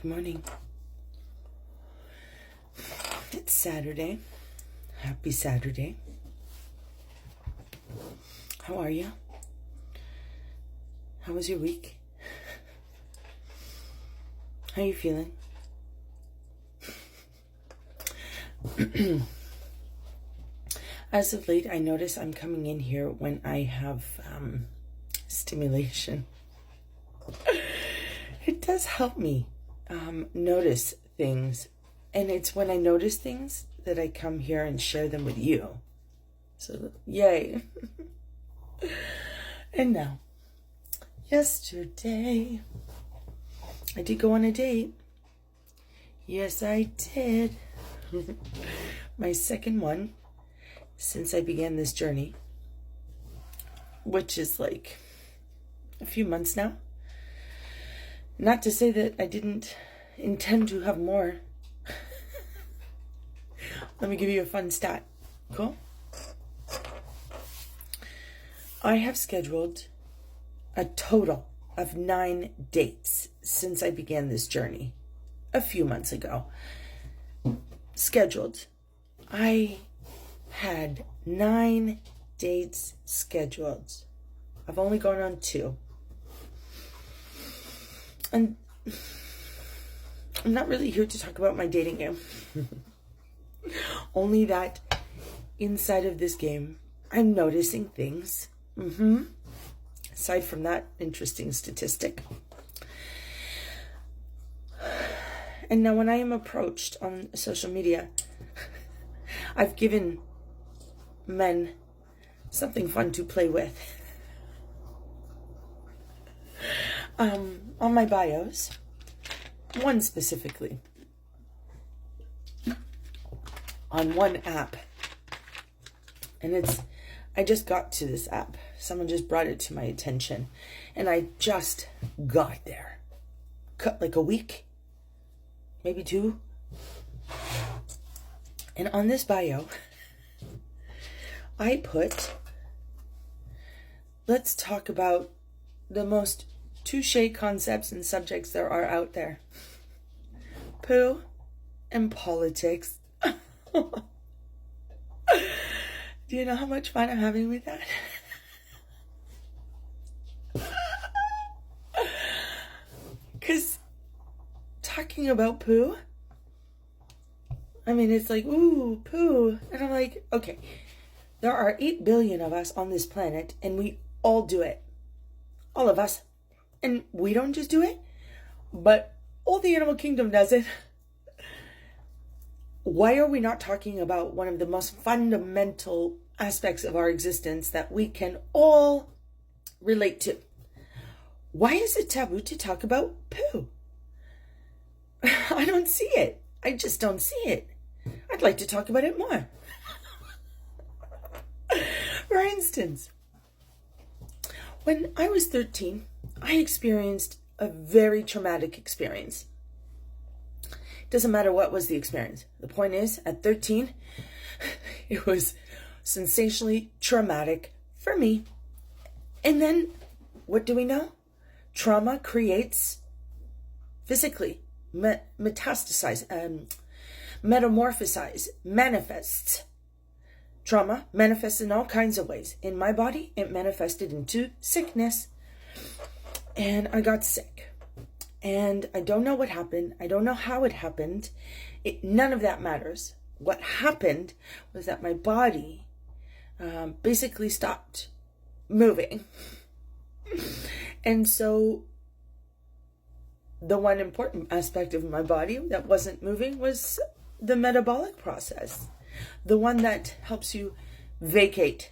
Good morning. It's Saturday. Happy Saturday. How are you? How was your week? How are you feeling? As of late, I notice I'm coming in here when I have stimulation. It does help me notice things. And it's when I notice things that I come here and share them with you. So, yay. And now, yesterday, I did go on a date. Yes, I did. My second one since I began this journey, which is like a few months now. Not to say that I didn't intend to have more. Let me give you a fun stat. Cool? I have scheduled a total of 9 dates since I began this journey a few months ago. Scheduled. I had 9 dates scheduled. I've only gone on 2. And I'm not really here to talk about my dating game. Only that inside of this game, I'm noticing things. Aside from that interesting statistic. And now when I am approached on social media, I've given men something fun to play with. On my bios, one specifically, on one app, and I just got to this app. Someone just brought it to my attention, and I just got there. Cut like a week, maybe 2. And on this bio, I put, let's talk about the most touche concepts and subjects there are out there. Poo and politics. Do you know how much fun I'm having with that? Because talking about poo, I mean, it's like, ooh, poo. And I'm like, okay, there are 8 billion of us on this planet, and we all do it. All of us. And we don't just do it, but all the animal kingdom does it. Why are we not talking about one of the most fundamental aspects of our existence that we can all relate to? Why is it taboo to talk about poo? I don't see it. I just don't see it. I'd like to talk about it more. For instance, when I was 13, I experienced a very traumatic experience. Doesn't matter what was the experience. The point is, at 13, it was sensationally traumatic for me. And then, what do we know? Trauma creates physically, metamorphosize, manifests. Trauma manifests in all kinds of ways. In my body, it manifested into sickness. And I got sick. And I don't know what happened. I don't know how it happened. None of that matters. What happened was that my body basically stopped moving. And so the one important aspect of my body that wasn't moving was the metabolic process. The one that helps you vacate.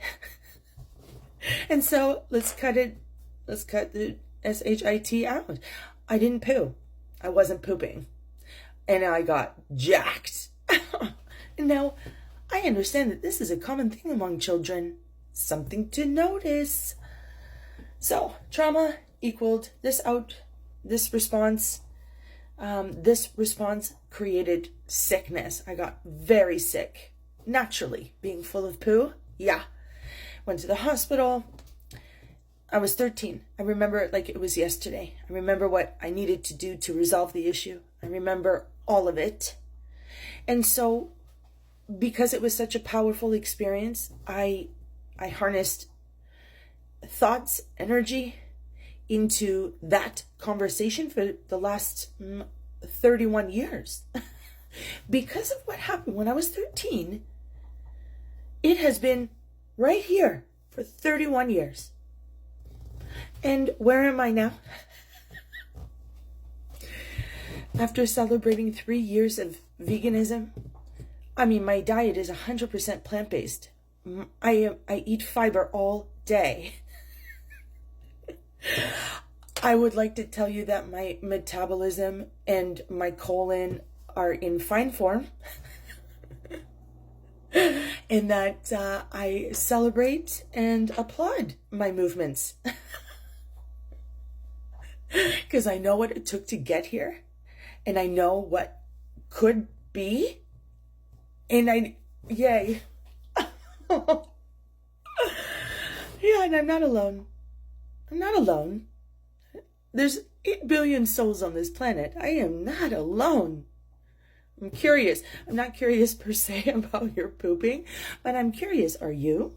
And so let's cut the SHIT out. I didn't poo. I wasn't pooping. And I got jacked. And now I understand that this is a common thing among children. Something to notice. So trauma equaled this response. This response created sickness. I got very sick. Naturally, being full of poo. Yeah. Went to the hospital. I was 13. I remember it like it was yesterday. I remember what I needed to do to resolve the issue. I remember all of it. And so, because it was such a powerful experience, I harnessed thoughts, energy into that conversation for the last 31 years. Because of what happened when I was 13, it has been right here for 31 years. And where am I now? After celebrating 3 years of veganism, I mean, my diet is 100% plant-based. I eat fiber all day. I would like to tell you that my metabolism and my colon are in fine form. And that I celebrate and applaud my movements. Because I know what it took to get here. And I know what could be. And yay. Yeah, and I'm not alone. I'm not alone. There's 8 billion souls on this planet. I am not alone. I'm curious. I'm not curious per se about your pooping, but I'm curious, are you?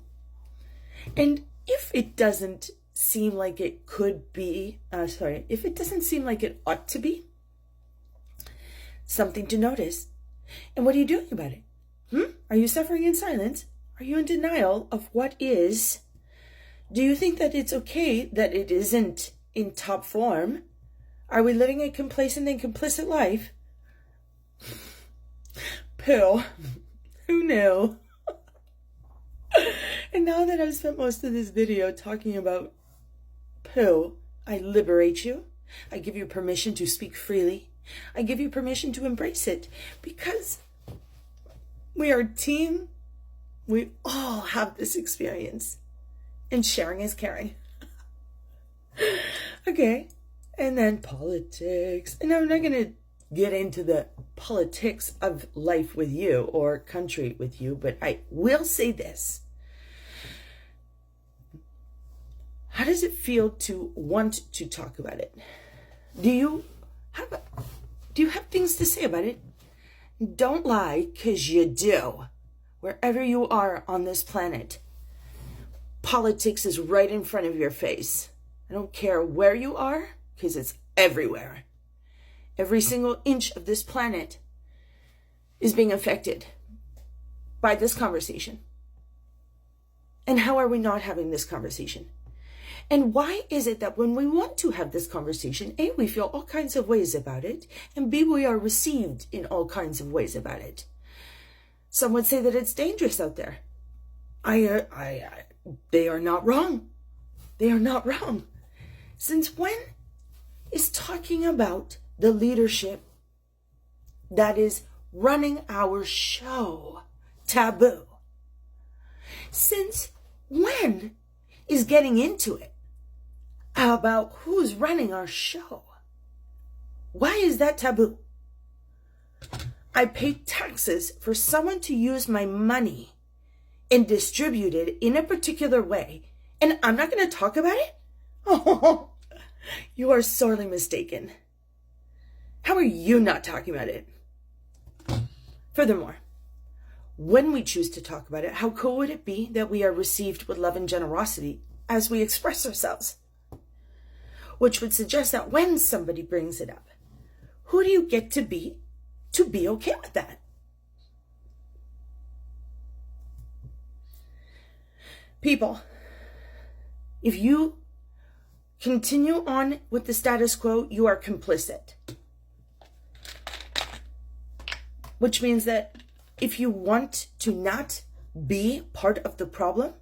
And if it doesn't seem like it could be, if it doesn't seem like it ought to be, something to notice. And what are you doing about it? Are you suffering in silence? Are you in denial of what is? Do you think that it's okay that it isn't in top form? Are we living a complacent and complicit life? Pooh. Who knew? And now that I've spent most of this video talking about poo, I liberate you. I give you permission to speak freely. I give you permission to embrace it, because we are a team. We all have this experience, and sharing is caring. Okay, and then politics. And I'm not going to get into the politics of life with you or country with you, but I will say this. How does it feel to want to talk about it? Do you have things to say about it? Don't lie, because you do. Wherever you are on this planet, politics is right in front of your face. I don't care where you are, because it's everywhere. Every single inch of this planet is being affected by this conversation. And how are we not having this conversation? And why is it that when we want to have this conversation, A, we feel all kinds of ways about it, and B, we are received in all kinds of ways about it? Some would say that it's dangerous out there. They are not wrong. They are not wrong. Since when is talking about the leadership that is running our show taboo? Since when is getting into it about who's running our show? Why is that taboo? I pay taxes for someone to use my money and distribute it in a particular way, and I'm not going to talk about it? Oh, you are sorely mistaken. How are you not talking about it? Furthermore, when we choose to talk about it, how cool would it be that we are received with love and generosity as we express ourselves? Which would suggest that when somebody brings it up, who do you get to be okay with that? People, if you continue on with the status quo, you are complicit. Which means that if you want to not be part of the problem,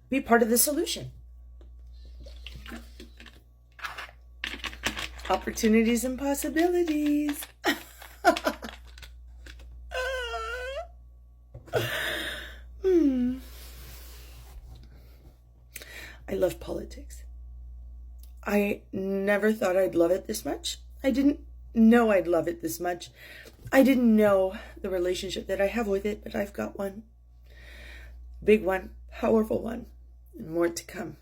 be part of the solution. Opportunities and possibilities. I love politics. I never thought I'd love it this much. I didn't know I'd love it this much. I didn't know the relationship that I have with it, but I've got one. Big one, powerful one, and more to come.